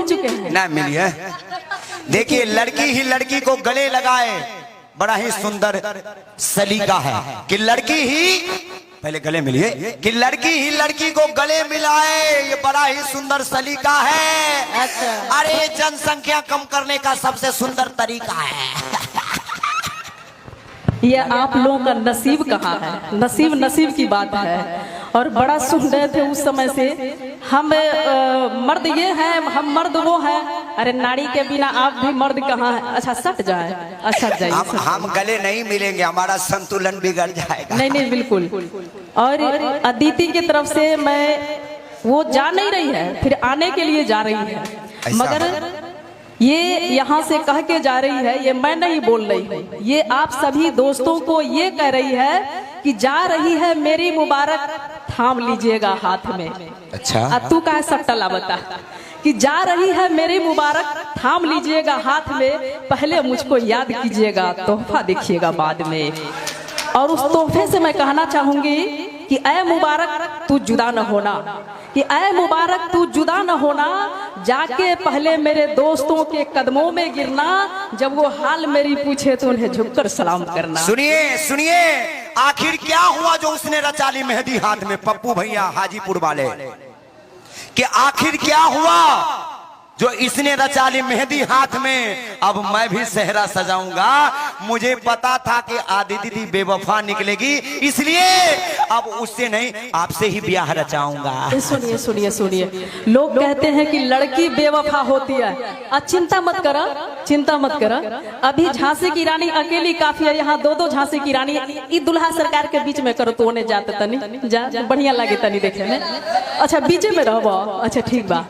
चुके हैं ना मिली है। देखिए लड़की ही लड़की को गले लगाए, बड़ा ही सुंदर सलीका है कि लड़की ही पहले गले मिलिए कि लड़की ही लड़की को गले मिलाए, ये बड़ा ही सुंदर सलीका है। अच्छा। अरे जनसंख्या कम करने का सबसे सुंदर तरीका है। ये आप लोगों का नसीब कहाँ है, नसीब नसीब की बात है। और बड़ा सुन रहे थे उस समय से, हम मर्द ये हैं, हम मर्द वो हैं। अरे नारी के बिना आप भी मर्द कहाँ है। अच्छा सट जाए, अच्छा जाइए। हम गले नहीं मिलेंगे, हमारा संतुलन बिगड़ जाएगा। नहीं नहीं बिल्कुल। और अदिति की तरफ से मैं, वो जा नहीं रही है, फिर आने के लिए जा रही है, मगर ये यहाँ से कह के जा रही है, ये मैं नहीं बोल रही हूँ, ये आप सभी दोस्तों को ये कह रही है कि जा रही है मेरी मुबारक थाम लीजिएगा हाथ में। अच्छा तू कहा सब टला बता कि जा रही है मेरी मुबारक थाम लीजिएगा हाथ में, पहले मुझको याद कीजिएगा, तोहफा देखिएगा बाद में। और उस तोहफे से मैं कहना चाहूंगी कि ऐ मुबारक तू जुदा न होना, कि ऐ मुबारक तू जुदा न होना, जाके पहले मेरे दोस्तों के कदमों में गिरना, जब वो हाल मेरी पूछे तो उन्हें झुककर सलाम करना। सुनिए सुनिए, आखिर क्या हुआ जो उसने रचा ली मेहंदी हाथ में, पप्पू भैया हाजीपुर वाले, कि आखिर क्या हुआ जो इसने रचा ली मेहंदी हाथ में। अब मैं भी सेहरा सजाऊंगा, मुझे पता था कि आदिति दी बेवफा निकलेगी, इसलिए अब उससे नहीं आपसे ही ब्याह रचाऊंगा। सुनिए सुनिए सुनिए, लोग कहते हैं कि लड़की बेवफा होती है। चिंता मत करो, चिंता मत करो, अभी झांसी की रानी अकेली काफी है, यहाँ दो दो झांसी की रानी। ई दुल्हा सरकार के बीच में करो तो उन्हें जाते तनी जा, बढ़िया लगे तनी देखे में। अच्छा बीच में रहो, अच्छा ठीक बा।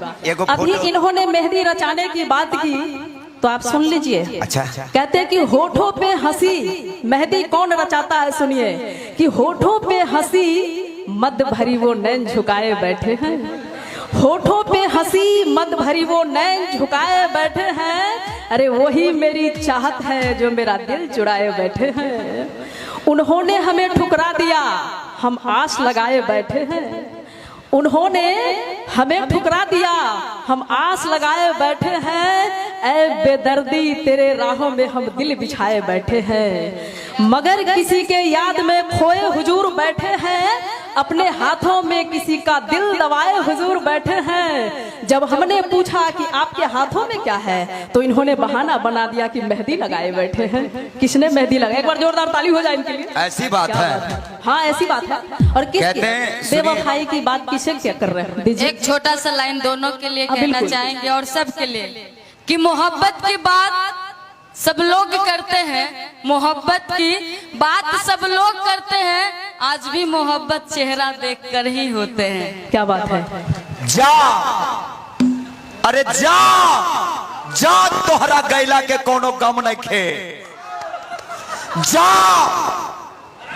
अभी इन्होंने मेहंदी रचाने की बात की तो आप सुन लीजिए। अच्छा। कहते हैं कि होठों पे हंसी मेहंदी कौन रचाता है, सुनिए कि होठों पे हंसी मद भरी वो नैन झुकाए बैठे हैं, होठों पे हंसी मद भरी वो नैन झुकाए बैठे हैं। अरे वही मेरी चाहत है जो मेरा दिल चुराए बैठे हैं। उन्होंने हमें ठुकरा दिया, हम आस लगाए बैठे हैं। उन्होंने हमें ठुकरा दिया, हम आस लगाए बैठे हैं। ऐ बेदर्दी तेरे राहों में हम दिल बिछाए बैठे हैं, मगर किसी के याद में खोए हुजूर बैठे हैं, अपने हाथों में किसी का दिल दबाए हुजूर बैठे हैं। जब हमने पूछा कि आपके हाथों में क्या है, तो इन्होंने बहाना बना दिया कि मेहंदी लगाए बैठे हैं। किसने मेहंदी लगाई? एक बार जोरदार ताली हो जाए इनके लिए। ऐसी बात है, हाँ ऐसी बात है। और किस बेवफाई की बात किसे क्या कर रहे हैं? एक छोटा सा लाइन दोनों के लिए कहना चाहेंगे और सबके लिए कि मोहब्बत की बात सब लोग करते हैं, मोहब्बत की बात सब लोग करते हैं, आज भी मोहब्बत चेहरा देखकर ही होते हैं। क्या बात है? जा अरे जा जा, तोहरा गैला के कोनो गम नहीं खे, जा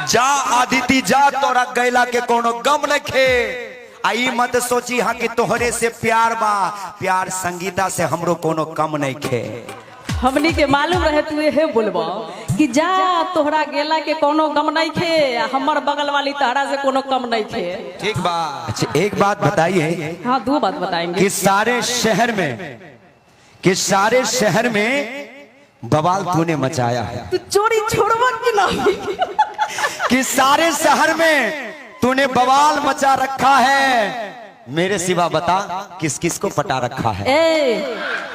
जा आदिति जा, तोहरा गैला के कोनो गम नहीं खे। आई मत सोची हाँ कि तोहरे से प्यार बा, प्यार संगीता से हमरो कोनो कम नहीं खे। हमनी के मालूम रहे तू ये बोलबो कि जा तोहरा गेला के कोनो गम नहीं खे, हमर बगल वाली तहरा से कोनो कम नहीं खे। ठीक बा। अच्छा एक बात बताइए। हाँ दो बात बताएंगे। कि सारे शहर में बवाल तूने मचाया है, तू चोरी छोड़वा कि नहीं? कि सारे शहर में तूने बवाल मचा रखा है, मेरे सिवा बता किस किस को पटा रखा है?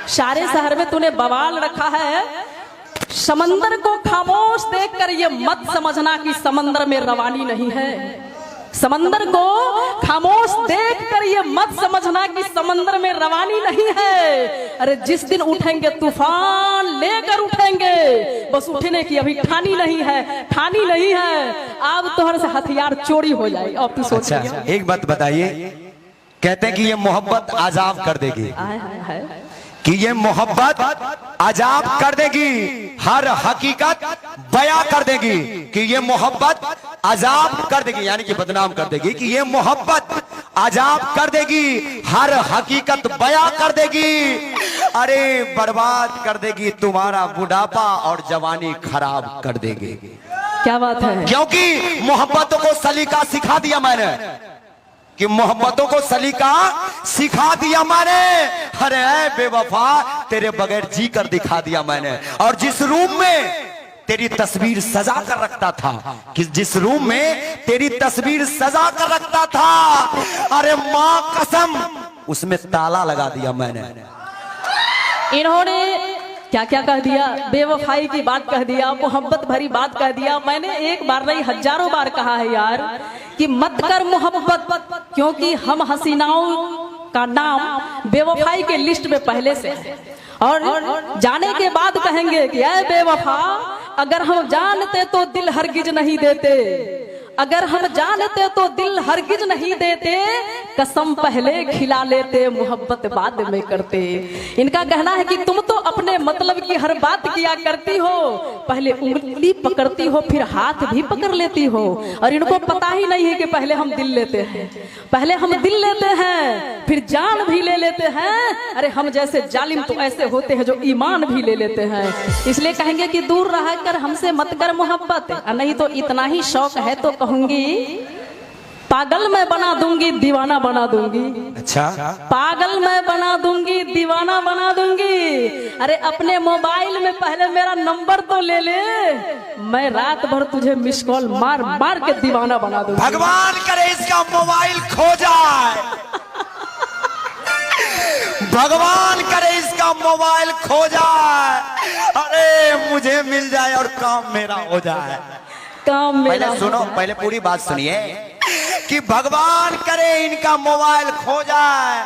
सारे शहर में तूने बवाल रखा है। समंदर को खामोश देखकर ये मत समझना कि समंदर में रवानी नहीं है। समंदर को खामोश देखकर ये मत समझना कि समंदर में रवानी नहीं है। अरे जिस दिन उठेंगे तूफान लेकर उठेंगे, बस उठने की अभी ठानी नहीं है, ठानी नहीं है। अब तोहर से हथियार चोरी हो जाए। अब तू सोच। अच्छा एक बात बताइए, कहते हैं कि ये मोहब्बत आजाब कर देगी, कि ये मोहब्बत आजाब कर देगी, हर हकीकत बयां कर देगी, कि ये मोहब्बत आजाब कर देगी, यानी कि बदनाम कर देगी, कि ये मोहब्बत आजाब कर देगी, हर हकीकत बयां कर देगी। अरे बर्बाद कर देगी तुम्हारा बुढ़ापा और जवानी खराब कर देगी। क्या बात है? क्योंकि मोहब्बतों को सलीका सिखा दिया मैंने, कि मोहब्बतों को सलीका सिखा दिया मैंने। अरे ऐ बेवफा तेरे बगैर जी कर दिखा दिया मैंने। और जिस रूम में तेरी तस्वीर सजा कर रखता था, कि जिस रूम में तेरी तस्वीर सजा कर रखता था, अरे मां कसम उसमें ताला लगा दिया मैंने। इन्होंने क्या क्या कह दिया, बेवफाई की बात कह दिया, मोहब्बत भरी बात कह दिया। मैंने एक बार नहीं हजारों बार कहा है यार कि मत कर मोहब्बत, क्योंकि हम हसीनाओं का नाम बेवफाई के लिस्ट में पहले से है। और जाने के बाद कहेंगे कि ऐ बेवफा अगर हम जानते तो दिल हरगिज नहीं देते, अगर हम जानते तो दिल हरगिज नहीं देते, कसम पहले खिला लेते मोहब्बत बाद में करते। इनका कहना है कि तुम तो अपने मतलब की हर बात किया करती हो, पहले उंगली पकड़ती हो फिर हाथ भी पकड़ लेती हो। और इनको पता ही नहीं है कि पहले हम दिल लेते हैं, पहले हम दिल लेते हैं फिर जान भी ले लेते हैं। अरे हम जैसे जालिम तो ऐसे होते हैं जो ईमान भी ले लेते हैं। इसलिए कहेंगे कि दूर रह कर हमसे मत कर मोहब्बत, नहीं तो इतना ही शौक है तो कहूंगी पागल मैं बना दूंगी दीवाना बना दूंगी। अच्छा पागल मैं बना दूंगी दीवाना बना दूंगी। अरे अपने मोबाइल में पहले मेरा नंबर तो ले ले, मैं रात भर तुझे मिस कॉल मार मार के दीवाना बना दूंगी। भगवान करे इसका मोबाइल खो जाए, भगवान करे इसका मोबाइल खो जाए, अरे मुझे मिल जाए और काम मेरा हो जाए। काम मेरा पहले सुनो, पहले पूरी बात सुनिए कि भगवान करे इनका मोबाइल खो जाए,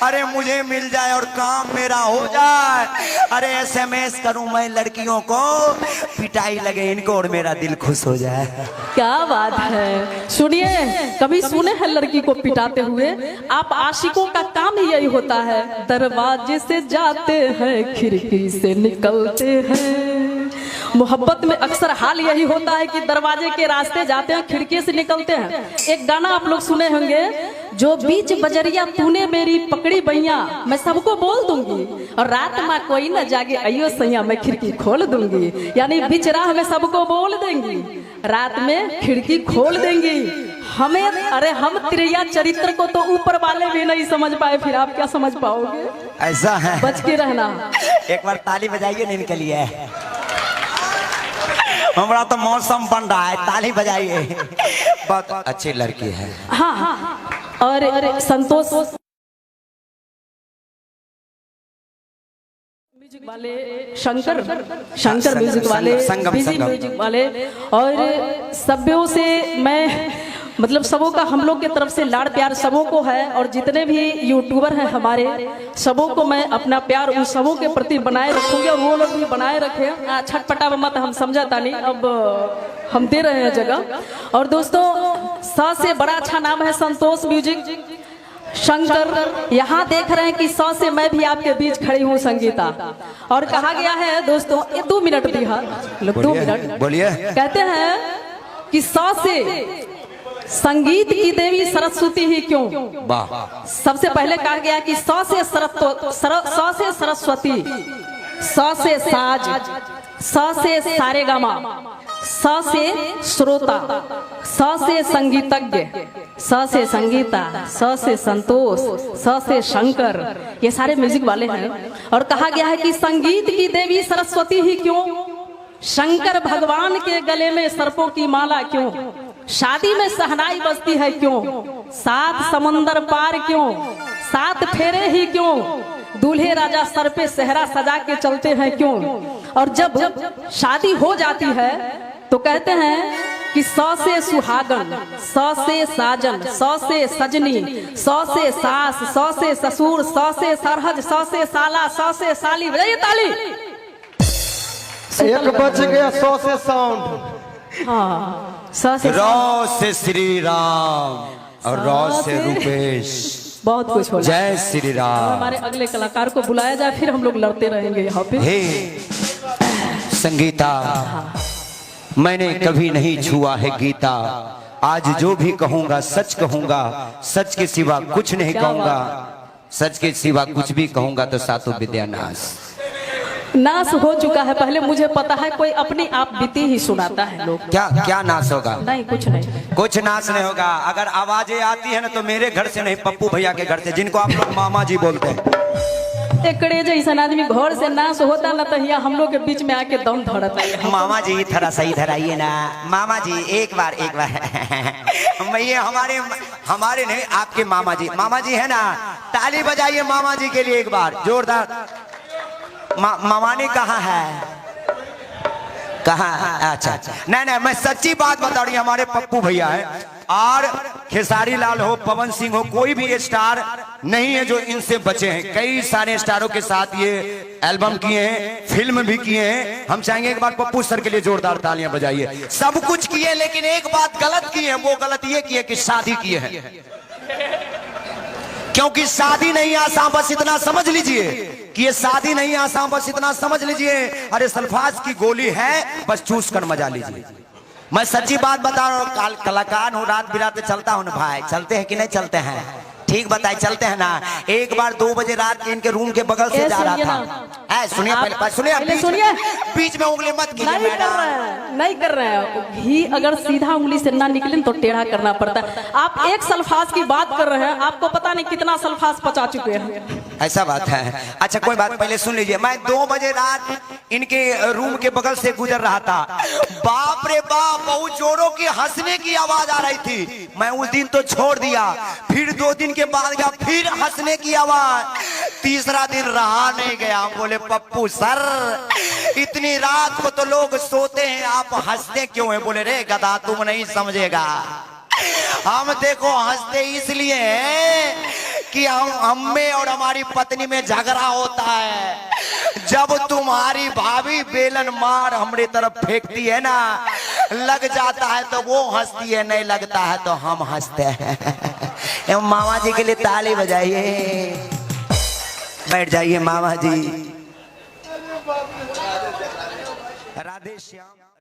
अरे मुझे मिल जाए और काम मेरा हो जाए। अरे SMS करूं मैं लड़कियों को, पिटाई लगे इनको और मेरा दिल खुश हो जाए। क्या बात है। सुनिए, कभी सुने हैं लड़की को पिटाते हुए? आप आशिकों का काम ही यही होता है, दरवाजे से जाते हैं खिड़की से निकलते हैं। मोहब्बत में अक्सर हाल यही होता है कि दरवाजे के रास्ते जाते हैं खिड़की से निकलते हैं। एक गाना आप लोग सुने होंगे, जो बीच बजरिया तूने मेरी पकड़ी बैया, मैं सबको बोल दूंगी और रात में कोई न जागे अयो सैया मैं खिड़की खोल दूंगी। यानी बीच राह में सबको बोल देंगी, रात में खिड़की खोल देंगी। हमें अरे हम त्रिया चरित्र को तो ऊपर वाले भी नहीं समझ पाए, फिर आप क्या समझ पाओगे? ऐसा है, बच के रहना। एक बार ताली बजाइए ना इनके लिए, हमारा तो मौसम बन रहा है, ताली बजाइए। बहुत अच्छी लड़की है। हाँ हाँ। और संतोष म्यूजिक वाले, शंकर म्यूजिक वाले, बिजी म्यूजिक वाले, और सभ्यों से मैं मतलब सबों का हम लोग के तरफ से लाड़ प्यार सबों को है। और जितने भी यूट्यूबर हैं हमारे, सबों को मैं अपना प्यार उन सबों के प्रति बनाए रखूंगी और वो लोग भी बनाए रखे। छटपटा मत, हम समझाता नहीं, अब हम दे रहे हैं जगह। और दोस्तों से बड़ा अच्छा नाम है संतोष म्यूजिक, शंकर। यहाँ देख रहे हैं कि 100 से मैं भी आपके बीच खड़ी हूँ संगीता। और कहा गया है दोस्तों, ये 2 मिनट दी है, 2 मिनट बोलिए। कहते हैं कि 100 से संगीत की देवी सरस्वती ही क्यों। सबसे पहले कहा गया कि 100 से सरस्वती, 100 से साज, 100 से सारेगामा, 100 से श्रोता, 100 से संगीतज्ञ, 100 से संगीता, 100 से संतोष, 100 से शंकर, ये सारे म्यूजिक वाले हैं। और कहा गया है कि संगीत की देवी सरस्वती ही क्यों, शंकर भगवान के गले में सर्पों की माला क्यों, शादी में सहनाई बजती है क्यों, 7 समंदर पार क्यों, 7 फेरे ही क्यों, दूल्हे राजा सर पे सेहरा सजा के चलते हैं क्यों। और जब शादी हो जाती है तो कहते हैं कि 100 से सुहागन, 100 से साजन, 100 से सजनी, 100 से सास, 100 से ससुर, 100 से सरहज, 100 से साला, 100 से साली। बजाइए ताली। एक बच गया 100 से साउंड। हाँ, 100 से रौ से श्री राम और रौ से रूपेश, बहुत कुछ हो। जय श्री राम। हमारे अगले कलाकार को बुलाया जाए, फिर हम लोग लड़ते रहेंगे यहाँ पे। हे संगीता, मैंने कभी नहीं छुआ है गीता, आज जो भी कहूंगा सच कहूंगा, सच के सिवा कुछ नहीं कहूंगा, सच के सिवा कुछ भी कहूंगा तो सातों विद्या नाश। नाश हो चुका है। पहले मुझे पता है कोई अपनी आप बीती ही सुनाता है लोग। क्या क्या नाश होगा? नहीं कुछ नहीं, कुछ नाश नहीं होगा। अगर आवाजें आती है ना तो मेरे घर से नहीं, पप्पू भैया के घर से, जिनको आप लोग मामा जी बोलते हैं। एकड़े जैसा आदमी घर से नाश होता ना तो यहाँ हम लोग के बीच में आके दम धरता है। मामा जी थोड़ा सही धराइए ना। मामा जी एक बार ये हमारे नहीं, आपके मामा जी है ना, ताली बजाइए मामा जी के लिए एक बार जोरदार। मामा ने कहा है, कहा? अच्छा, नहीं मैं सच्ची बात बता रही हूँ। हमारे पप्पू भैया है और खेसारी लाल हो, पवन सिंह हो, कोई भी स्टार नहीं है जो इनसे बचे हैं। कई सारे स्टारों के साथ ये एल्बम किए हैं, फिल्म भी किए हैं। हम चाहेंगे एक बार पप्पू सर के लिए जोरदार तालियां बजाइए। सब कुछ किए लेकिन एक बात गलत की है। वो गलत ये की है कि शादी किए हैं, क्योंकि शादी नहीं आसान, बस इतना समझ लीजिए कि ये शादी नहीं आसान, बस इतना समझ लीजिए। अरे सल्फाज की गोली है, बस चूस कर मजा लीजिए। मैं सच्ची बात बता रहा हूँ। कलाकार हूँ, रात बिरात चलता हूँ ना भाई। चलते हैं कि नहीं चलते हैं? ठीक बताए, चलते हैं ना। एक बार 2 बजे रात के इनके रूम के बगल से जा रहा था। सुनिए पहले सुनिए, बीच में उंगली मत कीजिए मैडम। नहीं कर रहे हैं। घी अगर सीधा उंगली से ना निकले तो टेढ़ा करना पड़ता है। आप एक सल्फाज की बात कर रहे हैं, आपको पता नहीं कितना सल्फाज पचा चुके हैं। ऐसा बात है। अच्छा कोई बात, पहले सुन लीजिए। मैं 2 बजे रात इनके रूम के बगल से गुजर रहा था। बाप रे बाप, बहुत जोरों की हंसने की आवाज आ रही थी। मैं उस दिन तो छोड़ दिया, फिर 2 दिन के बाद गया, फिर हंसने की आवाज। तीसरा दिन रहा नहीं गया। बोले पप्पू सर, इतनी रात को तो लोग सोते हैं, आप हंसते क्यों हैं? बोले रे गधा, तुम नहीं समझेगा। हम देखो हंसते इसलिए कि हम में और हमारी पत्नी में झगड़ा होता है। जब तुम्हारी भाभी बेलन मार हमारी तरफ फेंकती है ना, लग जाता है तो वो हंसती है, नहीं लगता है तो हम हंसते हैं। मामा जी के लिए ताली बजाइए। बैठ जाइए मामा जी। राधे श्याम।